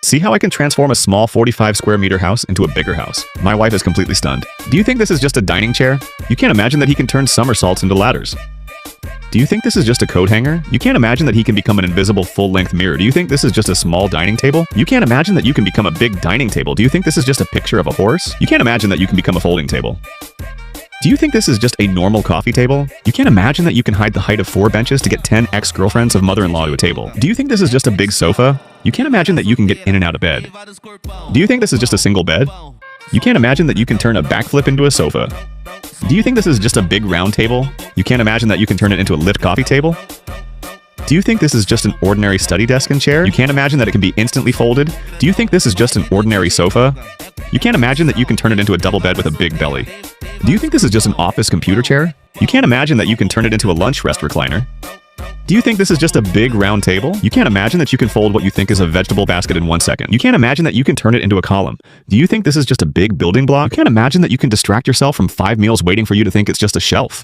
See how I can transform a small 45 square meter house into a bigger house. My wife is completely stunned. Do you think this is just a dining chair? You can't imagine that he can turn somersaults into ladders. Do you think this is just a coat hanger? You can't imagine that he can become an invisible full-length mirror. Do you think this is just a small dining table? You can't imagine that you can become a big dining table. Do you think this is just a picture of a horse? You can't imagine that you can become a folding table. Do you think this is just a normal coffee table? You can't imagine that you can hide the height of 4 benches to get 10 ex-girlfriends of mother-in-law to a table. Do you think this is just a big sofa? You can't imagine that you can get in and out of bed. Do you think this is just a single bed? You can't imagine that you can turn a backflip into a sofa. Do you think this is just a big round table? You can't imagine that you can turn it into a lift coffee table? Do you think this is just an ordinary study desk and chair? You can't imagine that it can be instantly folded? Do you think this is just an ordinary sofa? You can't imagine that you can turn it into a double bed with a big belly. Do you think this is just an office computer chair? You can't imagine that you can turn it into a lunch rest recliner. Do you think this is just a big round table? You can't imagine that you can fold what you think is a vegetable basket in 1 second. You can't imagine that you can turn it into a column. Do you think this is just a big building block? You can't imagine that you can distract yourself from 5 meals waiting for you to think it's just a shelf.